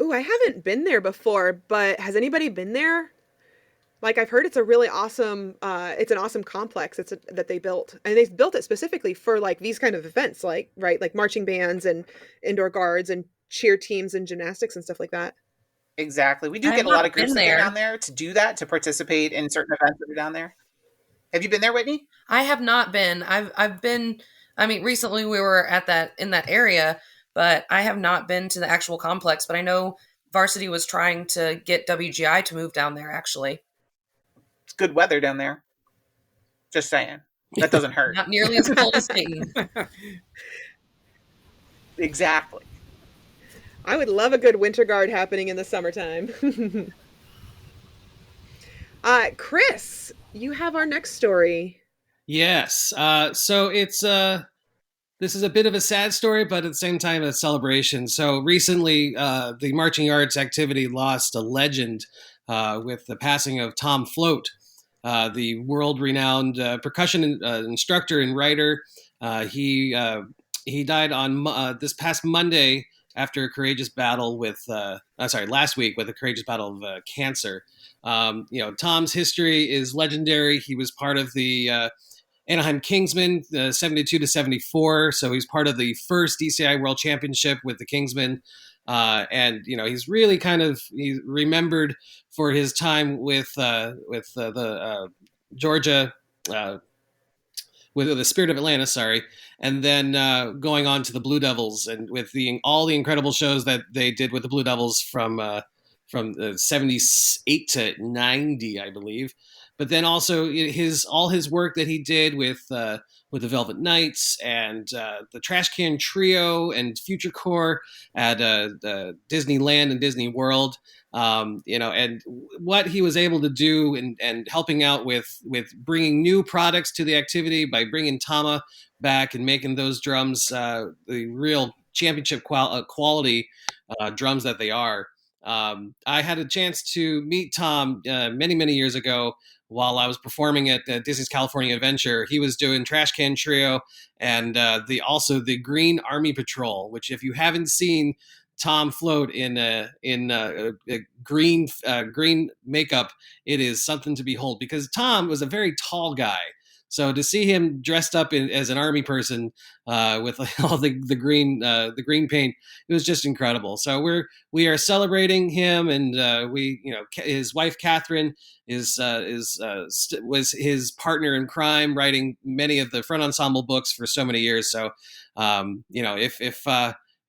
Ooh, I haven't been there before, but has anybody been there? Like, I've heard it's a really awesome, it's an awesome complex that they built. And they built it specifically for, like, these kind of events, like, right, like marching bands and indoor guards and cheer teams and gymnastics and stuff like that. Exactly. We do get a lot of groups that get down there to do that, to participate in certain events that are down there. Have you been there, Whitney? I have not been. I've been, I mean, recently we were in that area, but I have not been to the actual complex. But I know Varsity was trying to get WGI to move down there, actually. It's good weather down there. Just saying. That doesn't hurt. Not nearly as cold as Dayton. Exactly. I would love a good winter guard happening in the summertime. Chris, you have our next story. Yes. So it's this is a bit of a sad story, but at the same time a celebration. So recently, the marching arts activity lost a legend with the passing of Tom Float, the world-renowned percussion instructor and writer. He died on this past Monday after a courageous battle with last week with a courageous battle of cancer. Tom's history is legendary. He was part of the Anaheim Kingsmen, 72 to 74. So he's part of the first DCI World Championship with the Kingsmen. And he's really he's remembered for his time with the Georgia, with the Spirit of Atlanta, sorry, and then going on to the Blue Devils, and with all the incredible shows that they did with the Blue Devils from 78 to 90, I believe. But then also all his work that he did with the Velvet Knights and the Trash Can Trio and Future Core at Disneyland and Disney World. And what he was able to do and helping out with bringing new products to the activity by bringing Tama back and making those drums the real championship quality drums that they are. I had a chance to meet Tom many, many years ago while I was performing at Disney's California Adventure. He was doing Trash Can Trio and the Green Army Patrol, which if you haven't seen Tom Float in a green makeup, it is something to behold, because Tom was a very tall guy. So to see him dressed up as an army person with all the green paint, it was just incredible. So we are celebrating him, and his wife Catherine was his partner in crime, writing many of the front ensemble books for so many years. So if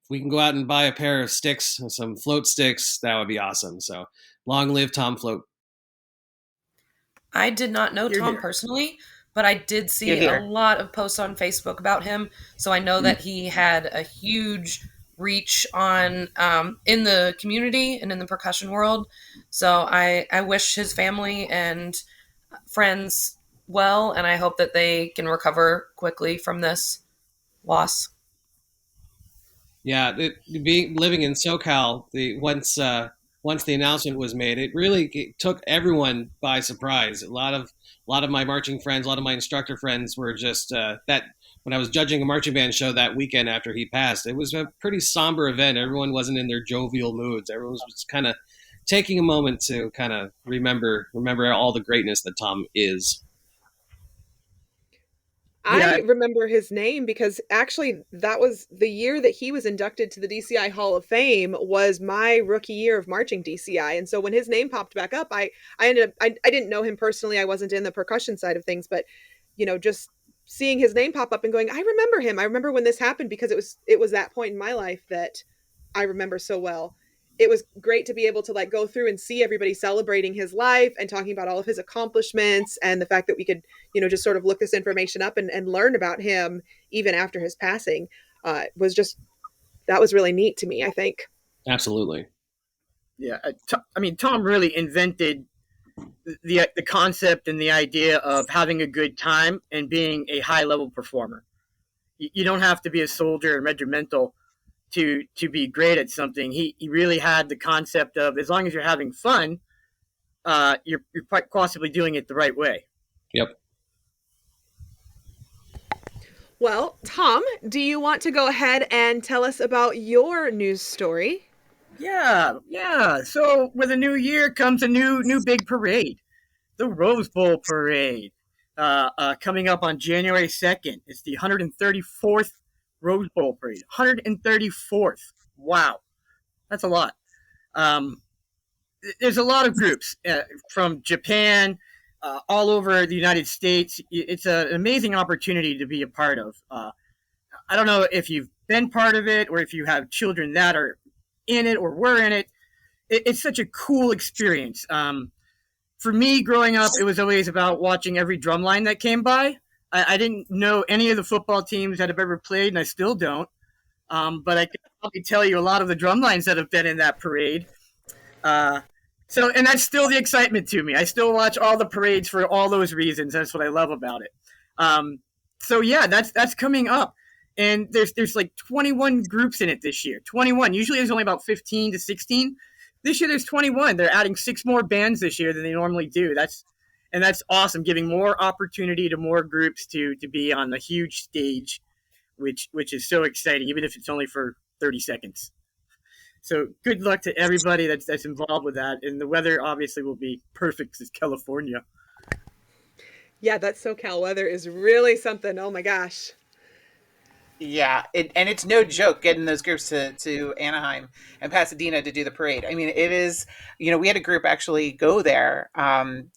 we can go out and buy a pair of sticks, some float sticks, that would be awesome. So long live Tom Float. I did not know Tom personally, but I did see a lot of posts on Facebook about him. So I know that he had a huge reach on in the community and in the percussion world. So I wish his family and friends well, and I hope that they can recover quickly from this loss. Yeah, living in SoCal, once the announcement was made, it really took everyone by surprise. A lot of my marching friends, a lot of my instructor friends were just that when I was judging a marching band show that weekend after he passed, it was a pretty somber event. Everyone wasn't in their jovial moods. Everyone was just kind of taking a moment to kind of remember all the greatness that Tom is. I remember his name because actually that was the year that he was inducted to the DCI Hall of Fame, was my rookie year of marching DCI. And so when his name popped back up, I didn't know him personally. I wasn't in the percussion side of things, but just seeing his name pop up and going, I remember him. I remember when this happened, because it was that point in my life that I remember so well. It was great to be able to go through and see everybody celebrating his life and talking about all of his accomplishments, and the fact that we could, just sort of look this information up and learn about him even after his passing that was really neat to me, I think. Absolutely. Yeah. Tom really invented the concept and the idea of having a good time and being a high level performer. You don't have to be a soldier and regimental to be great at something. He really had the concept of, as long as you're having fun, you're possibly doing it the right way. Yep. Well, Tom, do you want to go ahead and tell us about your news story? Yeah. So with a new year comes a new big parade, the Rose Bowl Parade, coming up on January 2nd. It's the 134th Rose Bowl Parade. 134th. Wow. That's a lot. There's a lot of groups from Japan, all over the United States. It's an amazing opportunity to be a part of. I don't know if you've been part of it or if you have children that are in it or were in it. It's such a cool experience. For me, growing up, it was always about watching every drumline that came by. I didn't know any of the football teams that I've ever played, and I still don't. But I can probably tell you a lot of the drum lines that have been in that parade. And that's still the excitement to me. I still watch all the parades for all those reasons. That's what I love about it. So yeah, that's coming up, and there's like 21 groups in it this year. 21. Usually there's only about 15 to 16. This year there's 21. They're adding 6 more bands this year than they normally do. That's awesome, giving more opportunity to more groups to be on the huge stage, which is so exciting, even if it's only for 30 seconds. So good luck to everybody that's involved with that. And the weather obviously will be perfect because it's California. Yeah, that SoCal weather is really something. Oh my gosh. Yeah, and it's no joke getting those groups to Anaheim and Pasadena to do the parade. I mean, it is, we had a group actually go there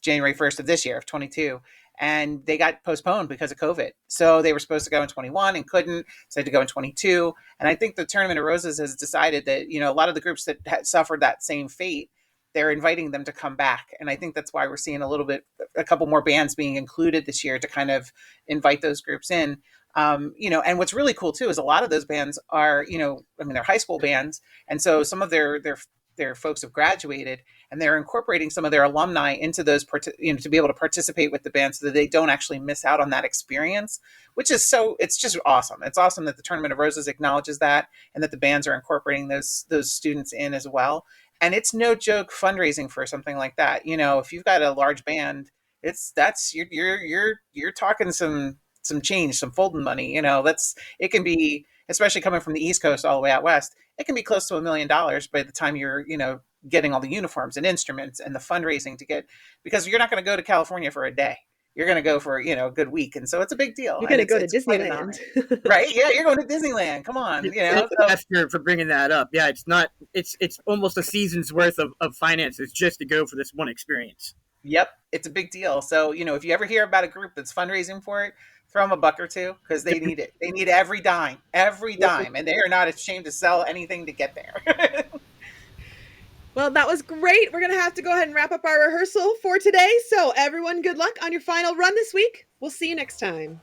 January 1st of this year, of 22, and they got postponed because of COVID. So they were supposed to go in 21 and couldn't, so they had to go in 22. And I think the Tournament of Roses has decided that, a lot of the groups that had suffered that same fate, they're inviting them to come back. And I think that's why we're seeing a couple more bands being included this year to kind of invite those groups in. And what's really cool too is a lot of those bands are, they're high school bands, and so some of their folks have graduated, and they're incorporating some of their alumni into those, to be able to participate with the band, so that they don't actually miss out on that experience, which is it's just awesome. It's awesome that the Tournament of Roses acknowledges that, and that the bands are incorporating those students in as well. And it's no joke fundraising for something like that. If you've got a large band, you're talking some change, some folding money. It can be, especially coming from the East Coast all the way out west, it can be close to $1 million by the time you're, getting all the uniforms and instruments and the fundraising to get, because you're not going to go to California for a day. You're going to go for, a good week. And so it's a big deal. You're going to go to Disneyland. Right? Yeah, you're going to Disneyland. Come on. For bringing that up. Yeah, it's almost a season's worth of finances just to go for this one experience. Yep, it's a big deal. So, if you ever hear about a group that's fundraising for it, throw them a buck or two, because they need it. They need every dime, and they are not ashamed to sell anything to get there. Well, that was great. We're going to have to go ahead and wrap up our rehearsal for today. So everyone, good luck on your final run this week. We'll see you next time.